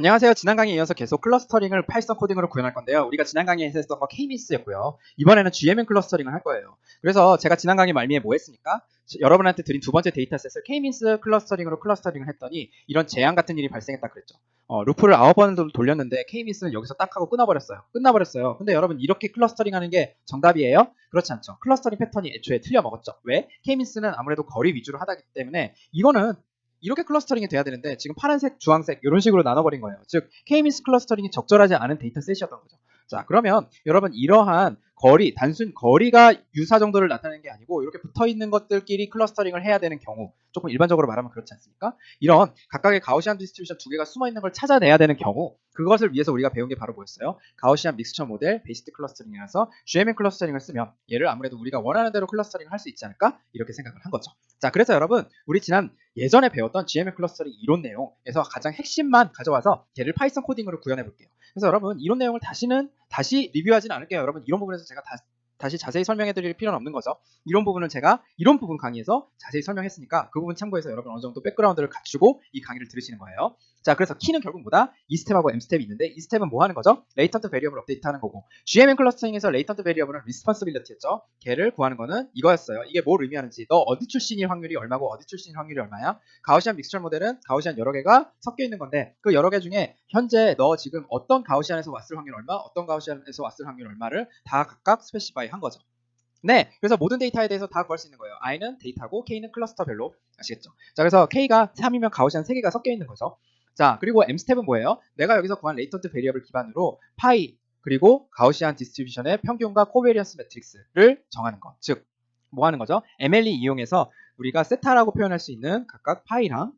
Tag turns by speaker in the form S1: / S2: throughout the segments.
S1: 안녕하세요. 지난 강의에 이어서 계속 클러스터링을 파이썬 코딩으로 구현할 건데요. 우리가 지난 강의에서 했던 거 K-means였고요. 이번에는 GMM 클러스터링을 할 거예요. 그래서 제가 지난 강의 말미에 뭐 했습니까? 여러분한테 드린 두 번째 데이터셋을 K-means 클러스터링으로 클러스터링을 했더니 이런 재앙 같은 일이 발생했다 그랬죠. 루프를 9번 돌렸는데 K-means는 여기서 딱 하고 끝나버렸어요. 근데 여러분 이렇게 클러스터링 하는 게 정답이에요? 그렇지 않죠. 클러스터링 패턴이 애초에 틀려먹었죠. 왜? K-means는 아무래도 거리 위주로 하기 때문에 이거는 이렇게 클러스터링이 돼야 되는데 지금 파란색, 주황색 이런 식으로 나눠버린 거예요. 즉 K-means 클러스터링이 적절하지 않은 데이터셋이었던 거죠. 자, 그러면 여러분 이러한 단순 거리가 유사 정도를 나타내는 게 아니고 이렇게 붙어있는 것들끼리 클러스터링을 해야 되는 경우, 조금 일반적으로 말하면 그렇지 않습니까? 이런 각각의 가우시안 디스트리뷰션 두 개가 숨어있는 걸 찾아내야 되는 경우, 그것을 위해서 우리가 배운 게 바로 뭐였어요? 가우시안 믹스처 모델 베이스드 클러스터링이라서 GMM 클러스터링을 쓰면 얘를 아무래도 우리가 원하는 대로 클러스터링을 할 수 있지 않을까? 이렇게 생각을 한 거죠. 자, 그래서 여러분 우리 지난 예전에 배웠던 GMM 클러스터링 이론 내용에서 가장 핵심만 가져와서 걔를 파이썬 코딩으로 구현해 볼게요. 그래서 여러분 이론 내용을 다시 리뷰하지는 않을게요. 여러분 이런 부분에서 제가 다시 자세히 설명해 드릴 필요는 없는 거죠. 이런 부분은 제가 이런 부분 강의에서 자세히 설명했으니까 그 부분 참고해서 여러분 어느 정도 백그라운드를 갖추고 이 강의를 들으시는 거예요. 자, 그래서 키는 결국 뭐다? 이 스텝하고 M 스텝이 있는데 이 스텝은 뭐 하는 거죠? 레이턴트 베리어블 업데이트하는 거고, GMM 클러스터링에서 레이턴트 베리어블은 리스폰시빌리티였죠. 걔를 구하는 거는 이거였어요. 이게 뭘 의미하는지, 너 어디 출신일 확률이 얼마고 어디 출신일 확률이 얼마야? 가우시안 믹스처 모델은 가우시안 여러 개가 섞여 있는 건데 그 여러 개 중에 현재 너 지금 어떤 가우시안에서 왔을 확률 얼마, 어떤 가우시안에서 왔을 확률 얼마를 다 각각 스페시파이 한 거죠. 네, 그래서 모든 데이터에 대해서 다 구할 수 있는 거예요. i는 데이터고 k는 클러스터별로. 아시겠죠? 자, 그래서 k가 3이면 가우시안 3개가 섞여 있는 거죠. 자, 그리고 m스텝은 뭐예요? 내가 여기서 구한 레이턴트 베리어블 기반으로 파이 그리고 가우시안 디스트리뷰션의 평균과 코베리언스 매트릭스를 정하는 것. 즉, 뭐 하는 거죠? MLE 이용해서 우리가 세타라고 표현할 수 있는 각각 파이랑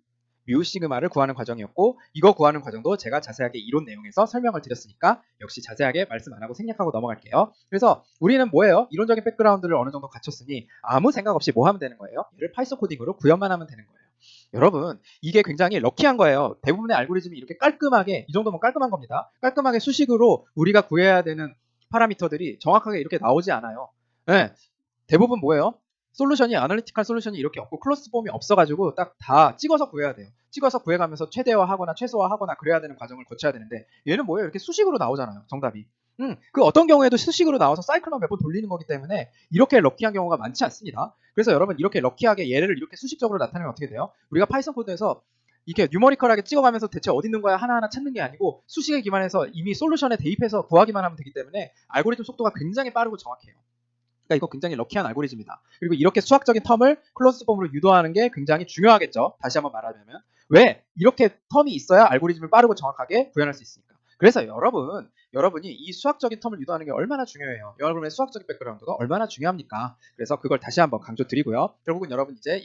S1: 뮤 시그마를 구하는 과정이었고, 이거 구하는 과정도 제가 자세하게 이론 내용에서 설명을 드렸으니까 역시 자세하게 말씀 안 하고 생략하고 넘어갈게요. 그래서 우리는 뭐예요? 이론적인 백그라운드를 어느 정도 갖췄으니 아무 생각 없이 뭐 하면 되는 거예요? 얘를 파이썬 코딩으로 구현만 하면 되는 거예요. 여러분 이게 굉장히 럭키한 거예요. 대부분의 알고리즘이 이렇게 깔끔하게, 이 정도면 깔끔한 겁니다. 깔끔하게 수식으로 우리가 구해야 되는 파라미터들이 정확하게 이렇게 나오지 않아요. 네, 대부분 뭐예요? 아날리티컬 솔루션이 이렇게 없고 클로스 폼이 없어가지고 딱 다 찍어서 구해야 돼요. 찍어서 구해가면서 최대화하거나 최소화하거나 그래야 되는 과정을 거쳐야 되는데 얘는 뭐예요? 이렇게 수식으로 나오잖아요. 정답이. 그 어떤 경우에도 수식으로 나와서 사이클만 몇 번 돌리는 거기 때문에 이렇게 럭키한 경우가 많지 않습니다. 그래서 여러분 이렇게 럭키하게 얘를 이렇게 수식적으로 나타내면 어떻게 돼요? 우리가 파이썬 코드에서 이렇게 뉴머리컬하게 찍어가면서 대체 어디 있는 거야 하나하나 찾는 게 아니고 수식에 기반해서 이미 솔루션에 대입해서 구하기만 하면 되기 때문에 알고리즘 속도가 굉장히 빠르고 정확해요. 그러니까 이거 굉장히 럭키한 알고리즘이다. 그리고 이렇게 수학적인 텀을 클로즈 폼으로 유도하는 게 굉장히 중요하겠죠. 다시 한번 말하자면 왜? 이렇게 텀이 있어야 알고리즘을 빠르고 정확하게 구현할 수 있으니까. 그래서 여러분이 이 수학적인 텀을 유도하는 게 얼마나 중요해요. 여러분의 수학적인 백그라운드가 얼마나 중요합니까? 그래서 그걸 다시 한번 강조드리고요. 결국은 여러분 이제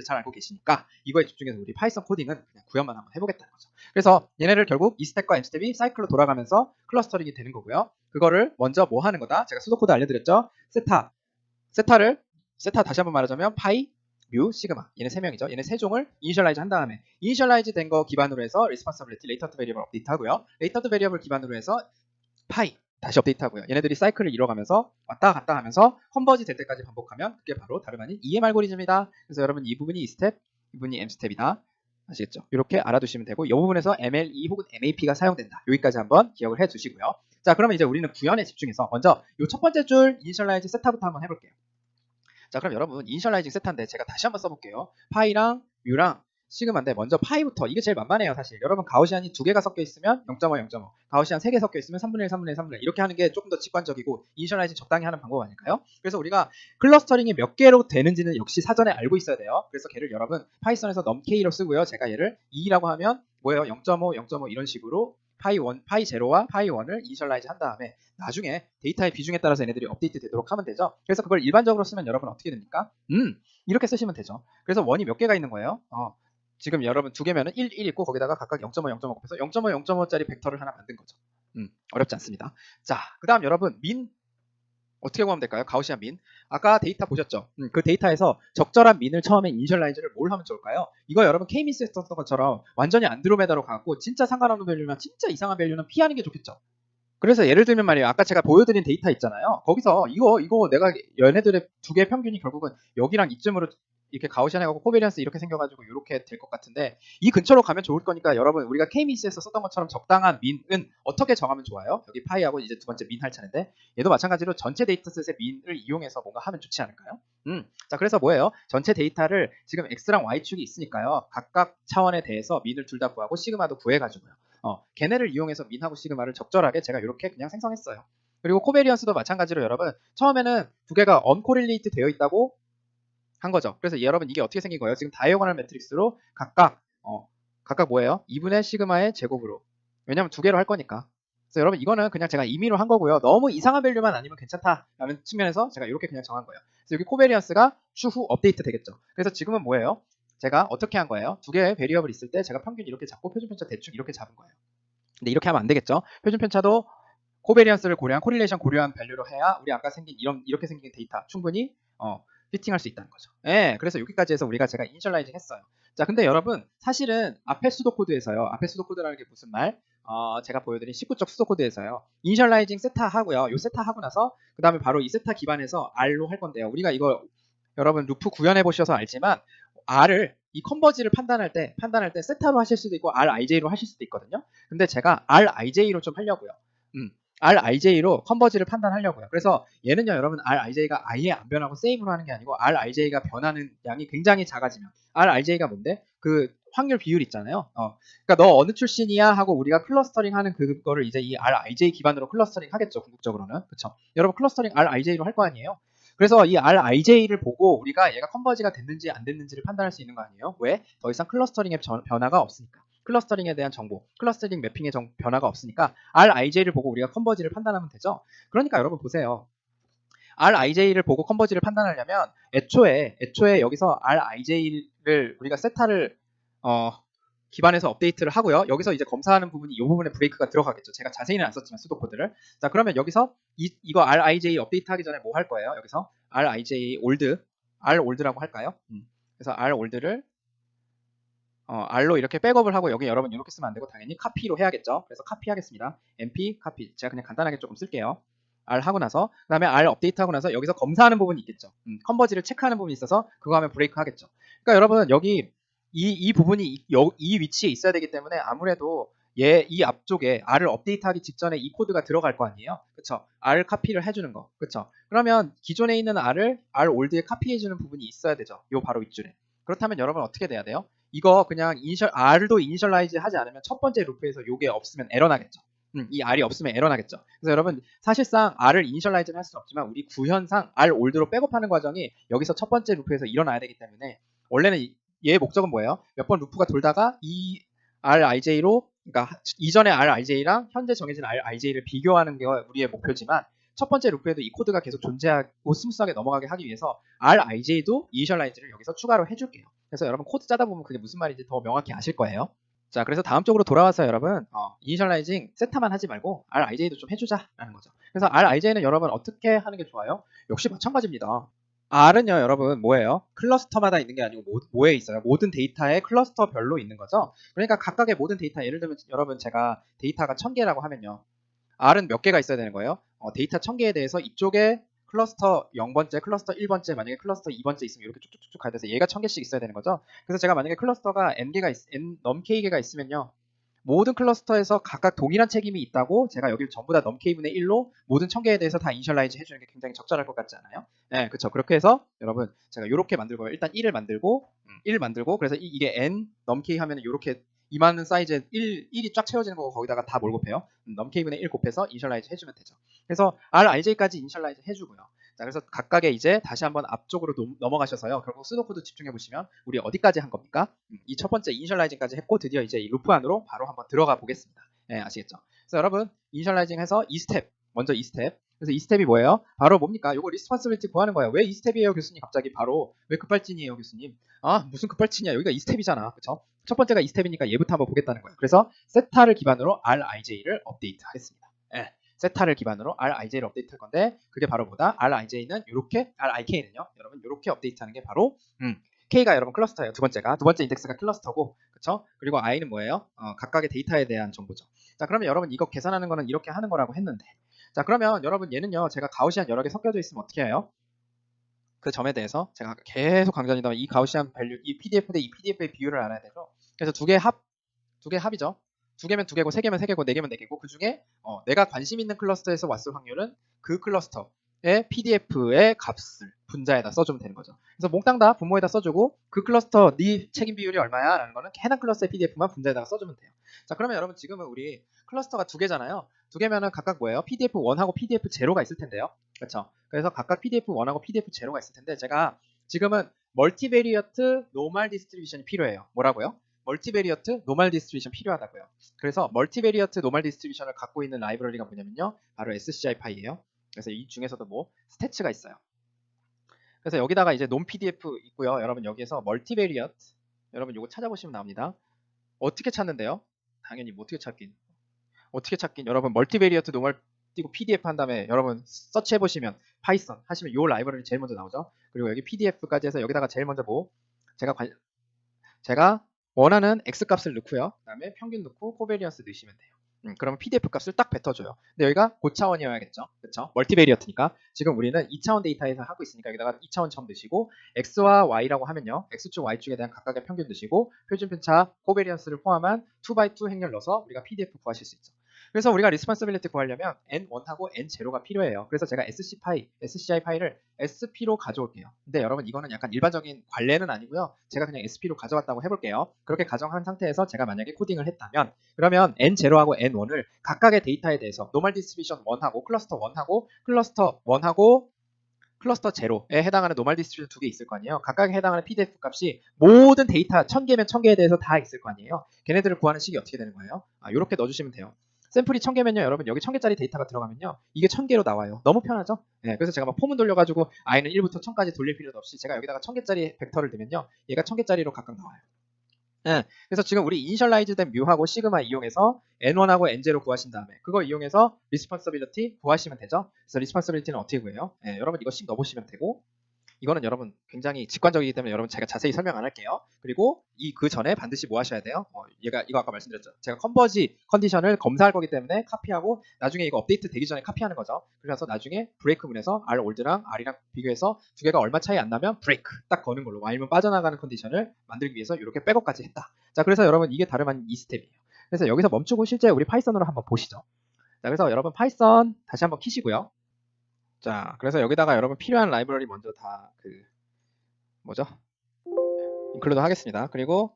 S1: 잘 알고 계시니까 이거에 집중해서 우리 파이썬 코딩은 그냥 구현만 한번 해보겠다는 거죠. 그래서 얘네를 결국 이 스텝과 M 스텝이 사이클로 돌아가면서 클러스터링이 되는 거고요. 그거를 먼저 뭐 하는 거다? 제가 수도 코드 알려드렸죠. 세타 다시 한번 말하자면 파이, 뮤, 시그마 얘네 세 명이죠. 얘네 세 종을 이니셜라이즈 한 다음에 이니셜라이즈 된 거 기반으로 해서 리스폰서빌리티 레이턴트 베리어블 업데이트 하고요. 레이턴트 베리어블 기반으로 해서 파이 다시 업데이트 하고요. 얘네들이 사이클을 이뤄가면서 왔다 갔다 하면서 컨버지 될 때까지 반복하면 그게 바로 다름 아닌 EM 알고리즘이다. 그래서 여러분 이 부분이 2스텝, 이 부분이 M 스텝이다. 아시겠죠? 이렇게 알아두시면 되고 이 부분에서 MLE 혹은 MAP가 사용된다. 여기까지 한번 기억을 해두시고요. 자, 그러면 이제 우리는 구현에 집중해서 먼저 이 첫 번째 줄 이니셜라이즈 세타부터 한번 해볼게요. 자, 그럼 여러분 이니셜라이징 세타인데 제가 다시 한번 써볼게요. 파이랑 뮤랑 시그마인데 먼저 파이부터. 이게 제일 만만해요 사실. 여러분 가우시안이 두 개가 섞여 있으면 0.5 0.5, 가우시안 세 개 섞여 있으면 3분의 1 3분의 1 3분의 1 이렇게 하는 게 조금 더 직관적이고 이니셜라이징 적당히 하는 방법 아닐까요? 그래서 우리가 클러스터링이 몇 개로 되는지는 역시 사전에 알고 있어야 돼요. 그래서 걔를 여러분 파이썬에서 numK로 쓰고요. 제가 얘를 2라고 하면 뭐예요? 0.5 0.5 이런 식으로 파이 제로와 파이 1을 이니셜라이즈 한 다음에 나중에 데이터의 비중에 따라서 얘네들이 업데이트 되도록 하면 되죠. 그래서 그걸 일반적으로 쓰면 여러분 어떻게 됩니까? 이렇게 쓰시면 되죠. 그래서 원이 몇 개가 있는 거예요? 지금 여러분 두 개면은 1 있고 거기다가 각각 0.5 0.5 곱해서 0.5 0.5짜리 벡터를 하나 만든 거죠. 어렵지 않습니다. 자, 그 다음 여러분 민 어떻게 구하면 될까요? 가우시안 민. 아까 데이터 보셨죠? 그 데이터에서 적절한 민을 처음에 이니셜라이즈를 뭘 하면 좋을까요? 이거 여러분 K-means 했었던 것처럼 완전히 안드로메다로 가고 진짜 상관없는 밸류나 진짜 이상한 밸류는 피하는 게 좋겠죠. 그래서 예를 들면 말이에요. 아까 제가 보여드린 데이터 있잖아요. 거기서 이거 내가 얘네들의 두 개의 평균이 결국은 여기랑 이쯤으로 이렇게 가우시안 해가지고 코베리언스 이렇게 생겨가지고 이렇게 될 것 같은데 이 근처로 가면 좋을 거니까 여러분 우리가 K-미스에서 썼던 것처럼 적당한 민은 어떻게 정하면 좋아요? 여기 파이하고 이제 두 번째 민 할 차례인데 얘도 마찬가지로 전체 데이터셋의 민을 이용해서 뭔가 하면 좋지 않을까요? 자 그래서 뭐예요? 전체 데이터를 지금 X랑 Y축이 있으니까요. 각각 차원에 대해서 민을 둘 다 구하고 시그마도 구해가지고요. 걔네를 이용해서 민하고 시그마를 적절하게 제가 이렇게 그냥 생성했어요. 그리고 코베리언스도 마찬가지로 여러분 처음에는 두 개가 언코릴레이트 되어 있다고 한 거죠. 그래서 여러분 이게 어떻게 생긴 거예요? 지금 다이어고널 매트릭스로 각각 뭐예요? 2분의 시그마의 제곱으로. 왜냐면 두 개로 할 거니까. 그래서 여러분 이거는 그냥 제가 임의로 한 거고요. 너무 이상한 밸류만 아니면 괜찮다라는 측면에서 제가 이렇게 그냥 정한 거예요. 그래서 여기 코베리언스가 추후 업데이트 되겠죠. 그래서 지금은 뭐예요? 제가 어떻게 한 거예요? 두 개의 베리어블 있을 때 제가 평균 이렇게 잡고 표준 편차 대충 이렇게 잡은 거예요. 근데 이렇게 하면 안 되겠죠. 표준 편차도 코베리언스를 고려한 코릴레이션 고려한 밸류로 해야 우리 아까 생긴 이렇게 생긴 데이터 충분히 피팅할 수 있다는 거죠. 예, 그래서 여기까지 해서 제가 이니셜라이징 했어요. 자, 근데 여러분 사실은 앞에 수도코드에서요. 앞에 수도코드라는 게 무슨 말? 제가 보여드린 19쪽 수도코드에서요. 이니셜라이징 세타 하고요. 요 세타 하고 나서 그 다음에 바로 이 세타 기반에서 R로 할 건데요. 우리가 이거 여러분 루프 구현해 보셔서 알지만 R을 이 컨버지를 판단할 때 세타로 하실 수도 있고 RIJ로 하실 수도 있거든요. 근데 제가 RIJ로 좀 하려고요. RIJ로 컨버지를 판단하려고요. 그래서 얘는요, 여러분 RIJ가 아예 안 변하고 세임으로 하는 게 아니고 RIJ가 변하는 양이 굉장히 작아지면 RIJ가 뭔데? 그 확률 비율 있잖아요. 그러니까 너 어느 출신이야 하고 우리가 클러스터링 하는 그거를 이제 이 RIJ 기반으로 클러스터링 하겠죠. 궁극적으로는. 그렇죠? 여러분 클러스터링 RIJ로 할 거 아니에요? 그래서 이 RIJ를 보고 우리가 얘가 컨버지가 됐는지 안 됐는지를 판단할 수 있는 거 아니에요? 왜? 더 이상 클러스터링의 변화가 없으니까. 클러스터링에 대한 정보, 클러스터링 매핑의 변화가 없으니까 RIJ를 보고 우리가 컨버지를 판단하면 되죠. 그러니까 여러분 보세요. RIJ를 보고 컨버지를 판단하려면 애초에 여기서 RIJ를 우리가 세타를 기반해서 업데이트를 하고요. 여기서 이제 검사하는 부분이 이 부분에 브레이크가 들어가겠죠. 제가 자세히는 안 썼지만 수도 코드를. 자, 그러면 여기서 이거 RIJ 업데이트 하기 전에 뭐 할 거예요? 여기서 RIJ 올드, R 올드라고 할까요? 그래서 R 올드를 R로 이렇게 백업을 하고 여기 여러분 이렇게 쓰면 안 되고 당연히 카피로 해야겠죠. 그래서 카피 하겠습니다. np 카피. 제가 그냥 간단하게 조금 쓸게요. R 하고 나서 그다음에 R 업데이트 하고 나서 여기서 검사하는 부분이 있겠죠. 컨버지를 체크하는 부분이 있어서 그거 하면 브레이크 하겠죠. 그러니까 여러분 여기 이 부분이 이 위치에 있어야 되기 때문에 아무래도 이 앞쪽에 R을 업데이트하기 직전에 이 코드가 들어갈 거 아니에요. 그렇죠? R 카피를 해주는 거. 그렇죠? 그러면 기존에 있는 R 올드에 카피해주는 부분이 있어야 되죠. 요 바로 윗줄에. 그렇다면 여러분 어떻게 돼야 돼요? 이거 그냥 R도 이니셜라이즈 하지 않으면 첫 번째 루프에서 요게 없으면 에러 나겠죠. 이 R이 없으면 에러 나겠죠. 그래서 여러분 사실상 R을 이니셜라이즈는 할 수는 없지만 우리 구현상 R 올드로 백업하는 과정이 여기서 첫 번째 루프에서 일어나야 되기 때문에 원래는 얘의 목적은 뭐예요? 몇 번 루프가 돌다가 이 RIJ로 그러니까 이전의 RIJ랑 현재 정해진 RIJ를 비교하는 게 우리의 목표지만 첫 번째 루프에도 이 코드가 계속 존재하고 스무스하게 넘어가게 하기 위해서 RIJ도 이니셜라이즈를 여기서 추가로 해줄게요. 그래서 여러분 코드 짜다 보면 그게 무슨 말인지 더 명확히 아실 거예요. 자, 그래서 다음 쪽으로 돌아와서 여러분 이니셜라이징 세타만 하지 말고 RIJ도 좀 해주자라는 거죠. 그래서 RIJ는 여러분 어떻게 하는 게 좋아요? 역시 마찬가지입니다. R은요 여러분 뭐예요? 클러스터마다 있는 게 아니고 뭐에 있어요? 모든 데이터의 클러스터별로 있는 거죠. 그러니까 각각의 모든 데이터 예를 들면 여러분 제가 데이터가 1000개라고 하면요. R은 몇 개가 있어야 되는 거예요? 데이터 1000개에 대해서 이쪽에 클러스터 0번째, 클러스터 1번째, 만약에 클러스터 2번째 있으면 이렇게 쭉쭉쭉 가야 돼서 얘가 1000개씩 있어야 되는 거죠. 그래서 제가 만약에 클러스터가 n개가 넘 k개가 있으면요. 모든 클러스터에서 각각 동일한 책임이 있다고 제가 여기를 전부 다 넘 k분의 1로 모든 1000개에 대해서 다 이니셜라이즈 해주는 게 굉장히 적절할 것 같지 않아요? 네, 그렇죠. 그렇게 해서 여러분 제가 이렇게 만들고요. 일단 1을 만들고 1을 만들고 그래서 이게 n 넘 k 하면은 이렇게 이만한 사이즈에 1이 쫙 채워지는 거고 거기다가 다 뭘 곱해요? 넘 k분의 1 곱해서 이니셜라이즈 해주면 되죠. 그래서 RIJ까지 이니셜라이즈 해주고요. 자, 그래서 각각의 이제 다시 한번 앞쪽으로 넘어가셔서요. 결국 수도코드 집중해 보시면 우리 어디까지 한 겁니까? 이 첫 번째 이니셜라이징까지 했고 드디어 이제 이 루프 안으로 바로 한번 들어가 보겠습니다. 네, 아시겠죠? 그래서 여러분 이니셜라이징 해서 이 스텝 먼저 이 스텝. 그래서 이 스텝이 뭐예요? 바로 뭡니까? 요거 리스폰시빌리티 구하는 거예요. 왜 이 스텝이에요, 교수님? 갑자기 바로 왜 급발진이에요, 교수님? 무슨 급발진이야? 여기가 이 스텝이잖아, 그렇죠? 첫 번째가 이 스텝이니까 얘부터 한번 보겠다는 거예요. 그래서 세타를 기반으로 RIJ를 업데이트 하겠습니다. 네. 세타를 기반으로 RIJ를 업데이트 할 건데 그게 바로 뭐다? RIJ는 이렇게 RIK는요. 여러분 이렇게 업데이트하는 게 바로 K가 여러분 클러스터예요. 두 번째 인덱스가 클러스터고 그렇죠? 그리고 I는 뭐예요? 각각의 데이터에 대한 정보죠. 자, 그러면 여러분 이거 계산하는 거는 이렇게 하는 거라고 했는데 자, 그러면 여러분 얘는요. 제가 가우시안 여러 개 섞여져 있으면 어떻게 해요? 그 점에 대해서 제가 계속 강조합니다만 이 가우시안 밸류, 이 PDF 대 이 PDF의 비율을 알아야 되죠. 그래서 두 개 합이죠. 두 개면 두 개고 세 개면 세 개고 네 개면 네 개고 그 중에 내가 관심 있는 클러스터에서 왔을 확률은 그 클러스터의 PDF의 값을 분자에다 써주면 되는 거죠. 그래서 몽땅 다 분모에다 써주고 그 클러스터 네 책임 비율이 얼마야? 라는 거는 해당 클러스의 PDF만 분자에다가 써주면 돼요. 자, 그러면 여러분 지금은 우리 클러스터가 두 개잖아요. 두 개면은 각각 뭐예요? PDF1하고 PDF0가 있을 텐데요. 그렇죠? 그래서 각각 PDF1하고 PDF0가 있을 텐데 제가 지금은 멀티베리어트 노멀 디스트리뷰션이 필요해요. 뭐라고요? 멀티베리어트 노멀 디스트리뷰션 필요하다고요. 그래서 멀티베리어트 노멀 디스트리뷰션을 갖고 있는 라이브러리가 뭐냐면요. 바로 SCI파이예요. 그래서 이 중에서도 뭐 스태츠가 있어요. 그래서 여기다가 이제 논 PDF 있고요. 여러분 여기에서 멀티베리어트 여러분 이거 찾아보시면 나옵니다. 어떻게 찾는데요? 당연히 뭐 어떻게 찾긴 여러분 멀티베리어트 노멀 띄고 PDF 한 다음에 여러분 서치 해보시면 파이썬 하시면 이 라이브러리 제일 먼저 나오죠. 그리고 여기 PDF까지 해서 여기다가 제일 먼저 뭐 제가 원하는 x 값을 넣고요. 그다음에 평균 넣고 코베리언스 넣으시면 돼요. 그러면 PDF 값을 딱 뱉어줘요. 근데 여기가 고차원이어야겠죠. 그렇죠? 멀티베리어트니까 지금 우리는 2차원 데이터에서 하고 있으니까 여기다가 2차원 처음 넣으시고 x와 y라고 하면요. x축, y축에 대한 각각의 평균 넣으시고 표준편차, 코베리언스를 포함한 2x2 행렬 넣어서 우리가 PDF 구하실 수 있죠. 그래서 우리가 리스폰서빌리티 구하려면 N1하고 N0가 필요해요. 그래서 제가 SCI 파일을 SP로 가져올게요. 근데 여러분 이거는 약간 일반적인 관례는 아니고요. 제가 그냥 SP로 가져왔다고 해볼게요. 그렇게 가정한 상태에서 제가 만약에 코딩을 했다면 그러면 N0하고 N1을 각각의 데이터에 대해서 노멀 디스트리뷰션 1하고 클러스터 1하고 클러스터 0에 해당하는 노멀 디스트리뷰션 두 개 있을 거 아니에요. 각각에 해당하는 PDF 값이 모든 데이터 1000개면 1000개에 대해서 다 있을 거 아니에요. 걔네들을 구하는 식이 어떻게 되는 거예요? 이렇게 넣어주시면 돼요. 샘플이 1000개면요. 여러분 여기 1000개짜리 데이터가 들어가면요. 이게 1000개로 나와요. 너무 편하죠? 네, 그래서 제가 막 포문 돌려가지고 i는 1부터 1000까지 돌릴 필요도 없이 제가 여기다가 1000개짜리 벡터를 넣으면요. 얘가 1000개짜리로 각각 나와요. 네, 그래서 지금 우리 이니셜라이즈된 뮤하고 시그마 이용해서 N1하고 N0 구하신 다음에 그거 이용해서 리스폰서빌리티 구하시면 되죠. 그래서 리스폰서빌리티는 어떻게 구해요? 네, 여러분 이거 씩 넣어보시면 되고 이거는 여러분 굉장히 직관적이기 때문에 여러분 제가 자세히 설명 안 할게요. 그리고 그 전에 반드시 뭐 하셔야 돼요? 이거 아까 말씀드렸죠. 제가 컨버지 컨디션을 검사할 거기 때문에 카피하고 나중에 이거 업데이트 되기 전에 카피하는 거죠. 그래서 나중에 브레이크문에서 R 올드랑 R이랑 비교해서 두 개가 얼마 차이 안 나면 브레이크 딱 거는 걸로 아니면 빠져나가는 컨디션을 만들기 위해서 이렇게 백업까지 했다. 자, 그래서 여러분 이게 다름 아닌 이 스텝이에요. 그래서 여기서 멈추고 실제 우리 파이썬으로 한번 보시죠. 자, 그래서 여러분 파이썬 다시 한번 키시고요. 자, 그래서 여기다가 여러분 필요한 라이브러리 먼저 다 뭐죠? 인클루드 하겠습니다. 그리고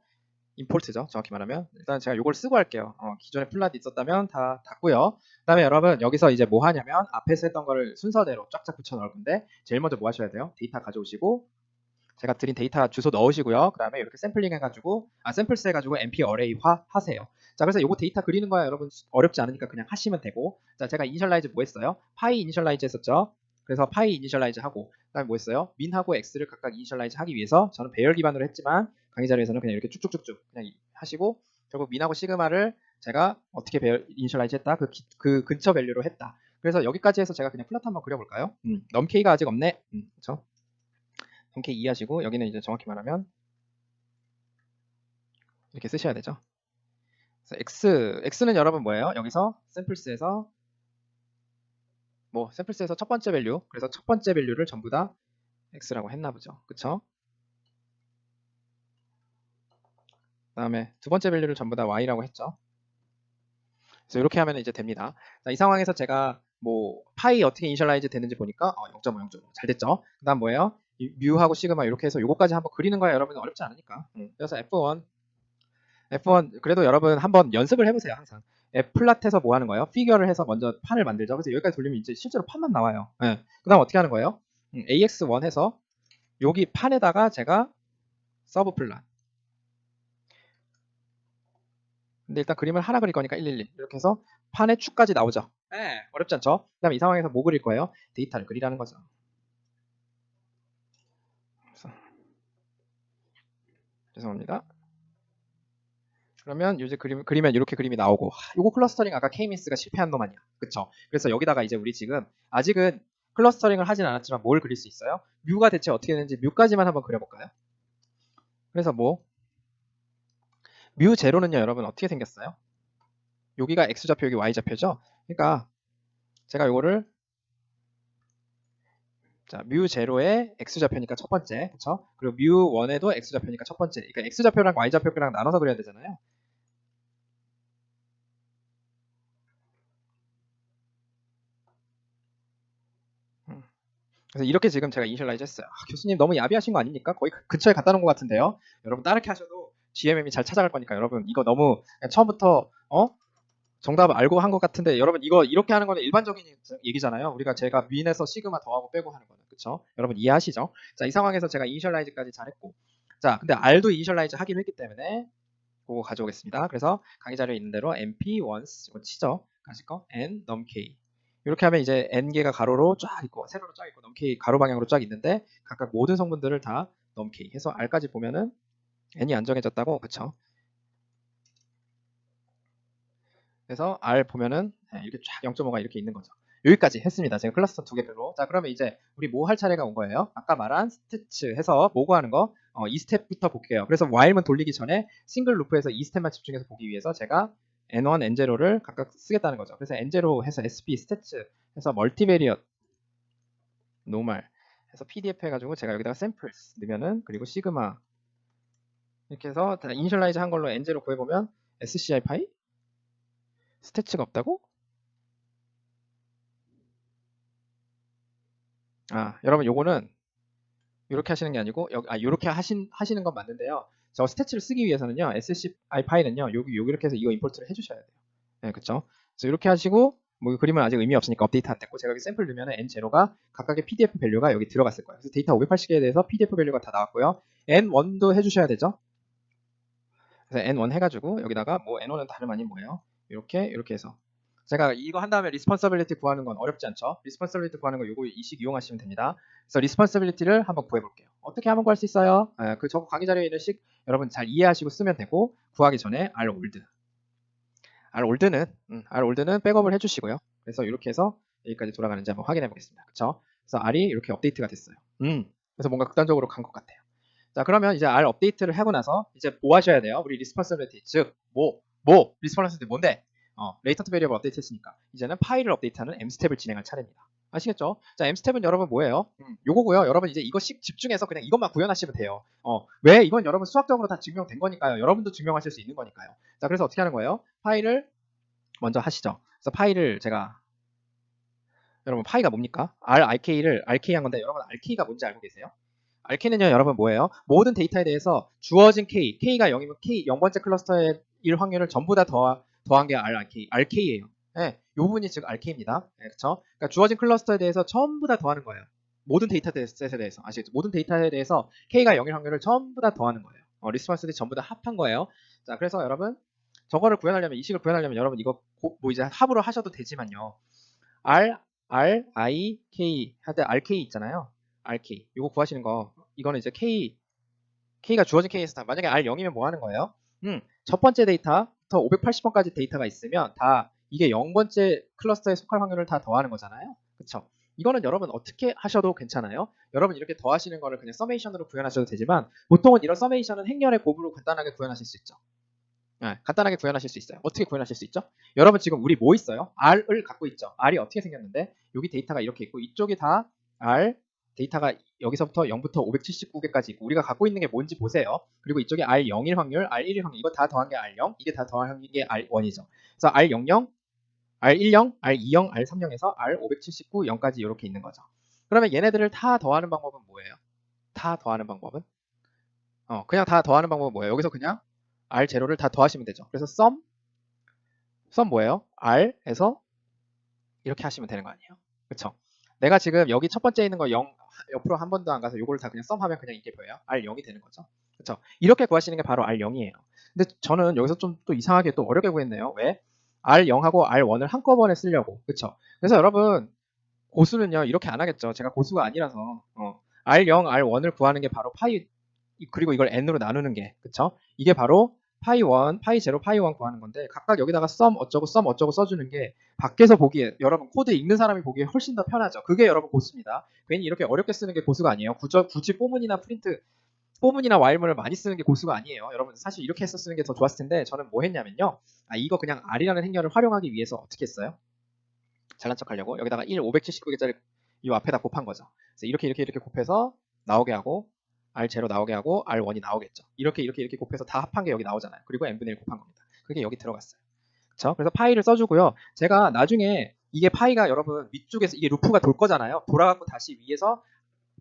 S1: 임포트죠. 정확히 말하면 일단 제가 이걸 쓰고 할게요. 기존에 플랫 있었다면 다 닫고요. 그다음에 여러분 여기서 이제 뭐 하냐면 앞에서 했던 거를 순서대로 쫙쫙 붙여 넣을 건데 제일 먼저 뭐 하셔야 돼요? 데이터 가져오시고 제가 드린 데이터 주소 넣으시고요. 그다음에 이렇게 샘플링 해가지고 샘플스 해가지고 np 어레이화 하세요. 자, 그래서 요거 데이터 그리는 거야 여러분 어렵지 않으니까 그냥 하시면 되고 자, 제가 이니셜라이즈 뭐 했어요? 파이 이니셜라이즈 했었죠. 그래서 파이 이니셜라이즈 하고 그다음에 뭐 했어요? 민하고 x를 각각 이니셜라이즈 하기 위해서 저는 배열 기반으로 했지만 강의 자료에서는 그냥 이렇게 쭉쭉쭉쭉 그냥 하시고 결국 민하고 시그마를 제가 어떻게 배열 이니셜라이즈 했다? 그 근처 밸류로 했다. 그래서 여기까지 해서 제가 그냥 플랫 한번 그려볼까요? 넘K가 아직 없네. 그렇죠? 넘K 이해하시고 여기는 이제 정확히 말하면 이렇게 쓰셔야 되죠. 그래서 x는 여러분 뭐예요? 여기서 샘플스에서 샘플스에서 첫 번째 밸류, 그래서 첫 번째 밸류를 전부 다 x라고 했나 보죠. 그쵸? 그 다음에 두 번째 밸류를 전부 다 y라고 했죠. 그래서 이렇게 하면 이제 됩니다. 자, 이 상황에서 제가 파이 어떻게 이니셜라이즈 되는지 보니까 0.5, 0.5 잘 됐죠. 그 다음 뭐예요? 뮤하고 시그마 이렇게 해서 요거까지 한번 그리는 거야 여러분 어렵지 않으니까. 그래서 F1 그래도 여러분 한번 연습을 해보세요. 항상 F플랫에서 뭐 하는 거예요? 피규어를 해서 먼저 판을 만들죠. 그래서 여기까지 돌리면 이제 실제로 판만 나와요. 그 다음 어떻게 하는 거예요? AX1 해서 여기 판에다가 제가 서브 플랫 근데 일단 그림을 하나 그릴 거니까 111 이렇게 해서 판의 축까지 나오죠. 어렵지 않죠? 그 다음에 이 상황에서 뭐 그릴 거예요? 데이터를 그리라는 거죠. 그래서 죄송합니다. 그러면 이제 그리면 이렇게 그림이 나오고 요거 클러스터링 아까 K-민스가 실패한 놈 아니야. 그쵸? 그래서 여기다가 이제 우리 지금 아직은 클러스터링을 하진 않았지만 뭘 그릴 수 있어요? 뮤가 대체 어떻게 되는지 뮤까지만 한번 그려볼까요? 그래서 뮤 제로는요 여러분 어떻게 생겼어요? 여기가 X좌표 여기 Y좌표죠? 그러니까 제가 요거를 자, 뮤0에 x좌표니까 첫 번째, 그쵸? 그리고 뮤1에도 x좌표니까 첫 번째. 그러니까 x좌표랑 y좌표랑 나눠서 그려야 되잖아요. 그래서 이렇게 지금 제가 이니셜라이즈 했어요. 교수님 너무 야비하신 거 아닙니까? 거의 근처에 갖다 놓은 것 같은데요. 여러분 따르게 하셔도 GMM이 잘 찾아갈 거니까 여러분 이거 너무 그냥 처음부터 정답 알고 한 것 같은데 여러분 이거 이렇게 하는 거는 일반적인 얘기잖아요. 우리가 제가 윈에서 시그마 더하고 빼고 하는 거는 그쵸? 여러분 이해하시죠? 자, 이 상황에서 제가 이니셜라이즈까지 잘했고 자, 근데 R도 이니셜라이즈 하기로 했기 때문에 그거 가져오겠습니다. 그래서 강의 자료에 있는 대로 np once 이거 치죠. 가실 거 n num k 이렇게 하면 이제 n개가 가로로 쫙 있고 세로로 쫙 있고 num k 가로 방향으로 쫙 있는데 각각 모든 성분들을 다 num k 해서 r까지 보면은 n이 안 정해졌다고 그쵸? 그래서 R 보면은 이렇게 쫙 0.5가 이렇게 있는 거죠. 여기까지 했습니다. 제가 클러스터 두 개별로. 자, 그러면 이제 우리 뭐 할 차례가 온 거예요? 아까 말한 스티치 해서 뭐 구하는 거? 이 스텝부터 볼게요. 그래서 while문 돌리기 전에 싱글 루프에서 이 스텝만 집중해서 보기 위해서 제가 n1, n0를 각각 쓰겠다는 거죠. 그래서 n0 해서 sp 스태츠 해서 멀티베리엇 노멀 해서 pdf 해가지고 제가 여기다가 샘플스 넣으면은 그리고 시그마 이렇게 해서 다 이니셜라이즈 한 걸로 n0 구해보면 sci 파이 스태츠가 없다고? 여러분 요거는 이렇게 하시는 게 아니고 이렇게 하시는 건 맞는데요. 저 스태츠를 쓰기 위해서는요. SCI 파일은요. 여기 이렇게 해서 이거 임포트를 해주셔야 돼요. 네, 그렇죠. 그래서 이렇게 하시고 뭐 그림은 아직 의미 없으니까 업데이트 안 됐고 제가 여기 샘플 넣으면 n0가 각각의 PDF 밸류가 여기 들어갔을 거예요. 그래서 데이터 580개에 대해서 PDF 밸류가 다 나왔고요. n1도 해주셔야 되죠. 그래서 n1 해가지고 여기다가 뭐 n1은 다름 아닌 뭐예요? 이렇게 해서 제가 이거 한 다음에 리스폰서빌리티 구하는 건 어렵지 않죠? 리스폰서빌리티 구하는 거 요거 이식 이용하시면 됩니다. 그래서 리스폰서빌리티를 한번 구해볼게요. 어떻게 하면 구할 수 있어요? 그 저거 강의 자료에 있는 식 여러분 잘 이해하시고 쓰면 되고 구하기 전에 R 올드는 백업을 해주시고요. 그래서 이렇게 해서 여기까지 돌아가는지 한번 확인해 보겠습니다. 그쵸? 그래서 R이 이렇게 업데이트가 됐어요. 그래서 뭔가 극단적으로 간 것 같아요. 자, 그러면 이제 R 업데이트를 하고 나서 이제 뭐 하셔야 돼요? 우리 리스폰서빌리티 즉 리스폰서빌리티 뭔데? 레이턴트 베리어블 업데이트 했으니까 이제는 파일을 업데이트하는 M스텝을 진행할 차례입니다. 아시겠죠? 자, M스텝은 여러분 뭐예요? 요거고요. 여러분 이제 이거 집중해서 그냥 이것만 구현하시면 돼요. 왜? 이건 여러분 수학적으로 다 증명된 거니까요. 여러분도 증명하실 수 있는 거니까요. 자, 그래서 어떻게 하는 거예요? 파일을 먼저 하시죠. 그래서 파일을 제가 여러분 파이가 뭡니까? RIK를 RK 한 건데 여러분 RK가 뭔지 알고 계세요? RK는요 여러분 뭐예요? 모든 데이터에 대해서 주어진 K, K가 0이면 K 0번째 클러스터의 일 확률을 전부 다 더한 게 RK예요. 네, 이 부분이 즉 RK입니다. 네, 그렇죠? 그러니까 주어진 클러스터에 대해서 전부 다 더하는 거예요. 모든 데이터셋에 대해서 아시겠죠? 모든 데이터에 대해서 K가 0일 확률을 전부 다 더하는 거예요. 리스폰스들이 전부 다 합한 거예요. 자, 그래서 여러분 저거를 구현하려면 이 식을 구현하려면 여러분 이거 뭐 이제 합으로 하셔도 되지만요. I, K 할 때 RK 있잖아요. RK 이거 구하시는 거 이거는 이제 K가 주어진 K에서 다 만약에 R0이면 뭐 하는 거예요? 첫 번째 데이터부터 580번까지 데이터가 있으면 다 이게 0번째 클러스터에 속할 확률을 다 더하는 거잖아요. 그쵸? 이거는 여러분 어떻게 하셔도 괜찮아요. 여러분 이렇게 더하시는 거를 그냥 서메이션으로 구현하셔도 되지만 보통은 이런 서메이션은 행렬의 곱으로 간단하게 구현하실 수 있죠. 간단하게 구현하실 수 있어요. 어떻게 구현하실 수 있죠? 여러분 지금 우리 뭐 있어요? R을 갖고 있죠. R이 어떻게 생겼는데 여기 데이터가 이렇게 있고 이쪽이 다 R 데이터가 여기서부터 0부터 579개까지 있고 우리가 갖고 있는 게 뭔지 보세요. 그리고 이쪽에 R0일 확률, R1일 확률 이거 다 더한 게 R0 이게 다 더한 게 R1이죠. 그래서 R00, R10, R20, R30에서 R579, 0까지 이렇게 있는 거죠. 그러면 얘네들을 다 더하는 방법은 뭐예요? 다 더하는 방법은? 그냥 다 더하는 방법은 뭐예요? 여기서 그냥 R0를 다 더하시면 되죠. 그래서 sum 뭐예요? R에서 이렇게 하시면 되는 거 아니에요? 그쵸? 내가 지금 여기 첫 번째 있는 거 0, 옆으로 한 번도 안 가서 이거를 다 그냥 썸하면 그냥 이게 보여요. R0이 되는 거죠. 그쵸? 이렇게 구하시는 게 바로 R0이에요. 근데 저는 여기서 좀 또 이상하게 또 어렵게 구했네요. 왜? R0하고 R1을 한꺼번에 쓰려고. 그쵸? 그래서 여러분 고수는요 이렇게 안 하겠죠. 제가 고수가 아니라서 R0, R1을 구하는 게 바로 파이 그리고 이걸 n으로 나누는 게 그쵸? 이게 바로 파이1, 파이0, 파이1 구하는 건데 각각 여기다가 썸 어쩌고 써주는 게 밖에서 보기에 여러분 코드 읽는 사람이 보기에 훨씬 더 편하죠. 그게 여러분 고수입니다. 괜히 이렇게 어렵게 쓰는 게 고수가 아니에요. 굳이 포문이나 와일문을 많이 쓰는 게 고수가 아니에요. 여러분 사실 이렇게 해서 쓰는 게 더 좋았을 텐데 저는 뭐 했냐면요. 이거 그냥 R이라는 행렬을 활용하기 위해서 어떻게 했어요? 잘난 척 하려고 여기다가 579개짜리 이 앞에다 곱한 거죠. 그래서 이렇게 곱해서 나오게 하고 R0 나오게 하고 R1이 나오겠죠. 이렇게 곱해서 다 합한 게 여기 나오잖아요. 그리고 n분의 1 곱한 겁니다. 그게 여기 들어갔어요. 그렇죠? 그래서 파이를 써주고요. 제가 나중에 이게 파이가 여러분 위쪽에서 이게 루프가 돌 거잖아요. 돌아가고 다시 위에서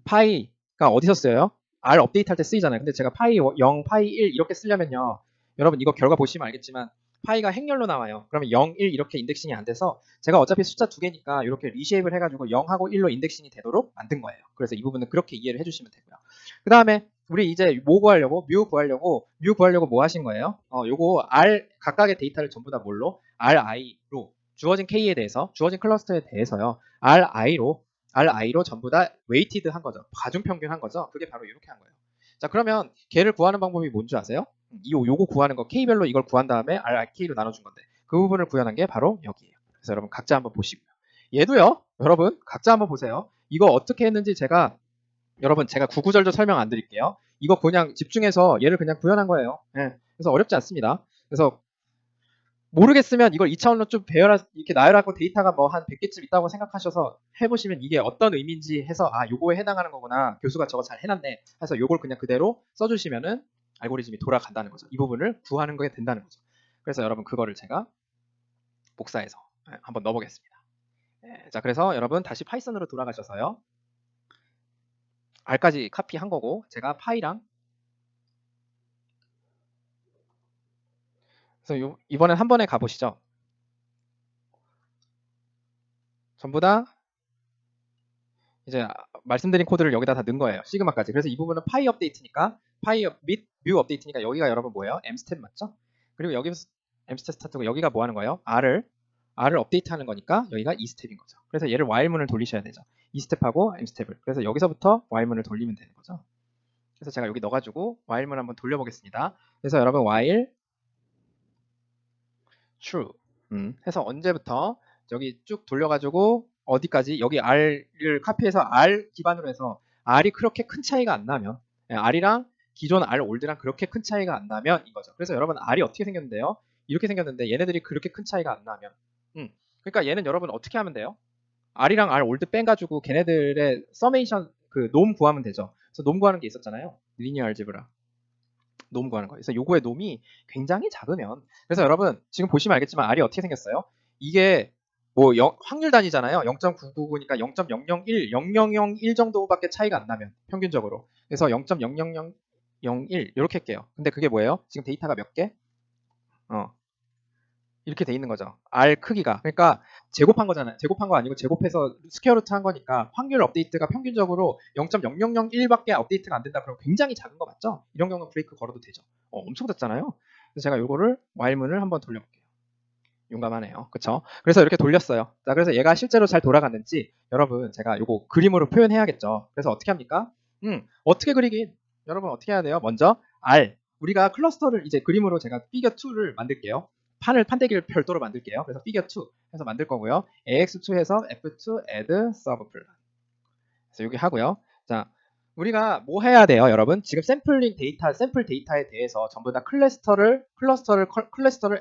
S1: 파이가 어디서 쓰여요? R 업데이트 할 때 쓰이잖아요. 근데 제가 파이 0, 파이 1 이렇게 쓰려면요. 여러분 이거 결과 보시면 알겠지만 파이가 행렬로 나와요. 그러면 0, 1 이렇게 인덱싱이 안 돼서 제가 어차피 숫자 두 개니까 이렇게 리쉐입을 해가지고 0하고 1로 인덱싱이 되도록 만든 거예요. 그래서 이 부분은 그렇게 이해를 해주시면 되고요. 그 다음에 우리 이제 뭐 구하려고? 뮤 구하려고 뭐 하신 거예요? 요거 R 각각의 데이터를 전부 다 뭘로? RI로 주어진 K에 대해서 주어진 클러스터에 대해서요. RI로 전부 다 웨이티드 한 거죠. 과중평균 한 거죠. 그게 바로 이렇게 한 거예요. 자, 그러면 걔를 구하는 방법이 뭔지 아세요? 요거 구하는 거 K별로 이걸 구한 다음에 RIK로 나눠준 건데 그 부분을 구현한 게 바로 여기예요. 그래서 여러분 각자 한번 보시고요. 얘도요. 여러분 각자 한번 보세요. 이거 어떻게 했는지 제가 구구절절 설명 안 드릴게요. 이거 그냥 집중해서 얘를 그냥 구현한 거예요. 예. 그래서 어렵지 않습니다. 그래서 모르겠으면 이걸 2차원로 좀 배열하 이렇게 나열하고 데이터가 뭐 한 100개쯤 있다고 생각하셔서 해보시면 이게 어떤 의미인지 해서 요거에 해당하는 거구나. 교수가 저거 잘 해놨네. 해서 요걸 그냥 그대로 써주시면은 알고리즘이 돌아간다는 거죠. 이 부분을 구하는 거에 된다는 거죠. 그래서 여러분 그거를 제가 복사해서 한번 넣어보겠습니다. 자, 그래서 여러분 다시 파이썬으로 돌아가셔서요. R까지 카피한 거고 제가 파이랑 그래서 이번엔 한 번에 가보시죠. 전부 다 이제 말씀드린 코드를 여기다 다 넣은 거예요. 시그마까지. 그래서 이 부분은 파이 업데이트니까 파이 및 뮤 업데이트니까 여기가 여러분 뭐예요? m스텝 맞죠? 그리고 여기서 m스텝 스타트고 여기가 뭐 하는 거예요? R을 업데이트하는 거니까 여기가 e스텝인 거죠. 그래서 얘를 while문을 돌리셔야 되죠. e스텝하고 m스텝을. 그래서 여기서부터 while문을 돌리면 되는 거죠. 그래서 제가 여기 넣어가지고 while문 한번 돌려보겠습니다. 그래서 여러분 while true 해서 언제부터 여기 쭉 돌려가지고 어디까지 여기 R을 카피해서 R 기반으로 해서 R이 그렇게 큰 차이가 안 나면 R이랑 기존 R 올드랑 그렇게 큰 차이가 안 나면 이거죠. 그래서 여러분 R이 어떻게 생겼는데요? 이렇게 생겼는데 얘네들이 그렇게 큰 차이가 안 나면 그러니까 얘는 여러분 어떻게 하면 돼요? R이랑 R 올드 빼가지고 걔네들의 서메이션 그 놈 구하면 되죠. 그래서 놈 구하는 게 있었잖아요. 리니어 알제브라. 놈 구하는 거예요. 그래서 요거의 놈이 굉장히 작으면 그래서 여러분 지금 보시면 알겠지만 R이 어떻게 생겼어요? 이게 뭐 확률 단위잖아요. 0.999니까 0.001, 0001 정도밖에 차이가 안 나면 평균적으로. 그래서 0.00001 이렇게 할게요. 근데 그게 뭐예요? 지금 데이터가 몇 개? 이렇게 돼 있는 거죠. R 크기가. 그러니까 제곱한 거잖아요. 제곱한 거 아니고 제곱해서 스퀘어루트 한 거니까 확률 업데이트가 평균적으로 0.0001밖에 업데이트가 안 된다. 그럼 굉장히 작은 거 맞죠? 이런 경우는 브레이크 걸어도 되죠. 엄청 작잖아요. 그래서 제가 이거를 while문을 한번 돌려볼게요. 용감하네요. 그쵸? 그래서 이렇게 돌렸어요. 자, 그래서 얘가 실제로 잘 돌아갔는지 여러분 제가 이거 그림으로 표현해야겠죠. 그래서 어떻게 합니까? 어떻게 그리긴? 여러분 어떻게 해야 돼요? 먼저 R. 우리가 클러스터를 이제 그림으로 제가 피겨 2를 만들게요. 판대기를 별도로 만들게요. 그래서 피겨 2 해서 만들 거고요. AX2 해서 F2 add subplan. 그래서 여기 하고요. 자, 우리가 뭐 해야 돼요, 여러분? 지금 샘플 데이터에 대해서 전부 다 클러스터를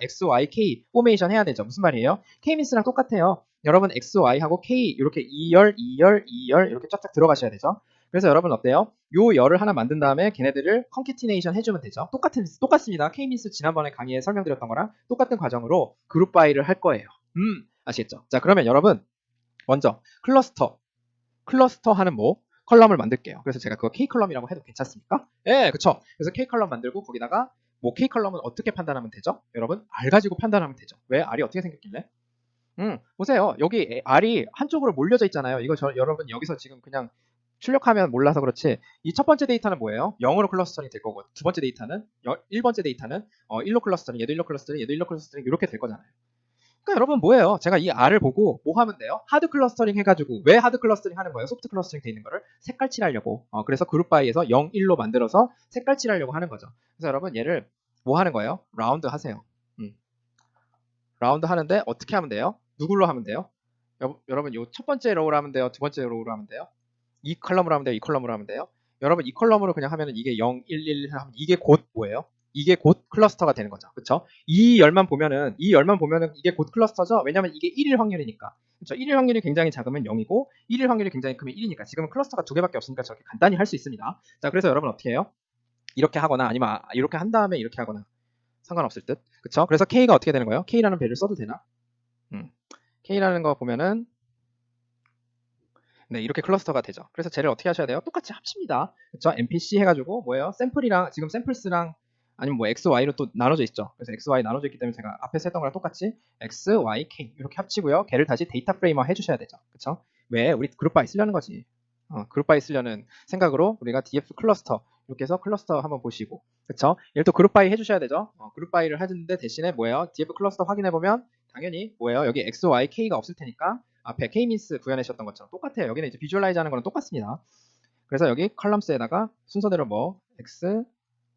S1: X, Y, K 포메이션 해야 되죠. 무슨 말이에요? K-means랑 똑같아요. 여러분 X, Y하고 K 이렇게 2열 이렇게 쫙쫙 들어가셔야 되죠. 그래서 여러분 어때요? 요 열을 하나 만든 다음에 걔네들을 컨캐티네이션 해주면 되죠. 똑같습니다. K-means 지난번에 강의에 설명드렸던 거랑 똑같은 과정으로 그룹 바이를 할 거예요. 아시겠죠? 자, 그러면 여러분 먼저 클러스터 하는 컬럼을 만들게요. 그래서 제가 그거 K컬럼이라고 해도 괜찮습니까? 예, 그쵸. 그래서 K컬럼 만들고 거기다가 K컬럼은 어떻게 판단하면 되죠? 여러분 R 가지고 판단하면 되죠. 왜? R이 어떻게 생겼길래? 보세요. 여기 R이 한쪽으로 몰려져 있잖아요. 이거 여러분 여기서 지금 그냥 출력하면 몰라서 그렇지 이 첫 번째 데이터는 뭐예요? 0으로 클러스터링 될 거고 두 번째 데이터는 1번째 데이터는 1로 클러스터링, 얘도 1로 클러스터링, 얘도 1로 클러스터링 이렇게 될 거잖아요. 그러니까 여러분 뭐예요? 제가 이 R을 보고 뭐 하면 돼요? 하드 클러스터링 해가지고 왜 하드 클러스터링 하는 거예요? 소프트 클러스터링 돼 있는 거를 색깔 칠하려고 그래서 그룹 바이에서 0, 1로 만들어서 색깔 칠하려고 하는 거죠. 그래서 여러분 얘를 뭐 하는 거예요? 라운드 하세요. 라운드 하는데 어떻게 하면 돼요? 누굴로 하면 돼요? 여러분 요 첫 번째 로우로 하면 돼요? 두 번째 로우로 하면 돼요? 이 컬럼으로 하면 돼요? 이 컬럼으로 하면 돼요? 여러분 이 컬럼으로 그냥 하면은 이게 0, 1, 1 하면 이게 곧 뭐예요? 이게 곧 클러스터가 되는 거죠. 그쵸? 이 열만 보면은 이게 곧 클러스터죠? 왜냐면 이게 1일 확률이니까. 그쵸? 1일 확률이 굉장히 작으면 0이고 1일 확률이 굉장히 크면 1이니까 지금은 클러스터가 두 개밖에 없으니까 저렇게 간단히 할 수 있습니다. 자, 그래서 여러분 어떻게 해요? 이렇게 하거나 아니면 이렇게 한 다음에 이렇게 하거나 상관없을 듯. 그쵸? 그래서 K가 어떻게 되는 거예요? K라는 배를 써도 되나? K라는 거 보면은 네, 이렇게 클러스터가 되죠. 그래서 쟤를 어떻게 하셔야 돼요? 똑같이 합칩니다. 그쵸? MPC 해가지고 뭐예요? 샘플이랑 지금 샘플스랑 아니면 뭐 X, Y로 또 나눠져 있죠. 그래서 X, Y 나눠져 있기 때문에 제가 앞에서 했던 거랑 똑같이 X, Y, K 이렇게 합치고요. 걔를 다시 데이터 프레임화 해주셔야 되죠. 그쵸? 왜? 우리 그룹 바이 쓰려는 거지. 그룹 바이 쓰려는 생각으로 우리가 DF 클러스터 이렇게 해서 클러스터 한번 보시고 그쵸? 얘를 또 그룹 바이 해주셔야 되죠. 그룹 바이를 하는데 대신에 뭐예요? DF 클러스터 확인해보면 당연히 뭐예요? 여기 X, Y, K가 없을 테니까 앞에 K-means 구현하셨던 것처럼 똑같아요. 여기는 이제 비주얼라이즈 하는 거랑 똑같습니다. 그래서 여기 컬럼스에다가 순서대로 뭐 X,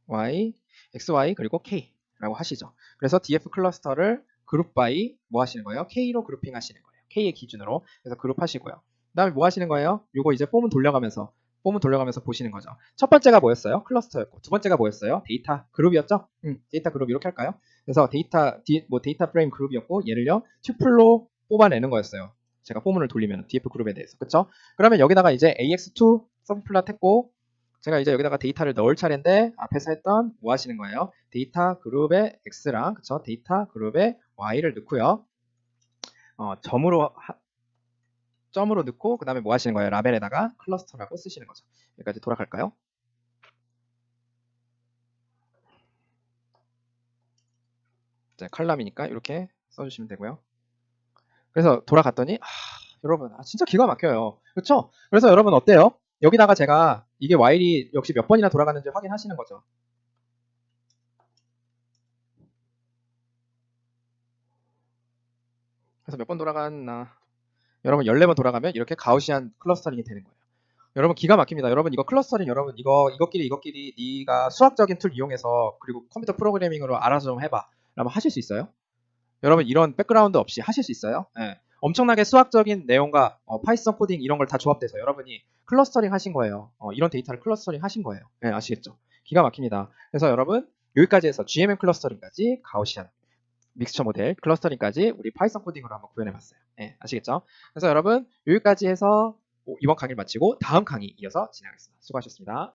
S1: Y 그리고 K라고 하시죠. 그래서 DF 클러스터를 그룹 바이 뭐 하시는 거예요? K로 그룹핑 하시는 거예요. K의 기준으로. 그래서 그룹 하시고요. 그 다음에 뭐 하시는 거예요? 요거 이제 폼은 돌려가면서 보시는 거죠. 첫 번째가 뭐였어요? 클러스터였고 두 번째가 뭐였어요? 데이터 그룹이었죠? 데이터 그룹 이렇게 할까요? 그래서 데이터 프레임 그룹이었고 얘를요 튜플로 뽑아내는 거였어요. 제가 포문을 돌리면 DF 그룹에 대해서 그쵸? 그러면 여기다가 이제 AX2 서브플랫 했고 제가 이제 여기다가 데이터를 넣을 차례인데 앞에서 했던 뭐 하시는 거예요? 데이터 그룹의 X랑 그쵸? 데이터 그룹의 Y를 넣고요. 점으로 넣고 그 다음에 뭐 하시는 거예요? 라벨에다가 클러스터라고 쓰시는 거죠. 여기까지 돌아갈까요? 자, 칼럼이니까 이렇게 써주시면 되고요. 그래서 돌아갔더니 여러분 진짜 기가 막혀요. 그렇죠? 그래서 여러분 어때요? 여기다가 제가 이게 while이 역시 몇 번이나 돌아가는지 확인하시는 거죠. 그래서 몇 번 돌아갔나? 여러분 14번 돌아가면 이렇게 가우시안 클러스터링이 되는 거예요. 여러분 기가 막힙니다. 여러분 이거 클러스터링 여러분 이것끼리 네가 수학적인 툴 이용해서 그리고 컴퓨터 프로그래밍으로 알아서 좀 해봐. 라면 하실 수 있어요? 여러분 이런 백그라운드 없이 하실 수 있어요? 네. 엄청나게 수학적인 내용과 파이썬 코딩 이런 걸 다 조합돼서 여러분이 클러스터링 하신 거예요. 이런 데이터를 클러스터링 하신 거예요. 네, 아시겠죠? 기가 막힙니다. 그래서 여러분 여기까지 해서 GMM 클러스터링까지 가우시안 믹스처 모델 클러스터링까지 우리 파이썬 코딩으로 한번 구현해봤어요. 네, 아시겠죠? 그래서 여러분 여기까지 해서 이번 강의를 마치고 다음 강의 이어서 진행하겠습니다. 수고하셨습니다.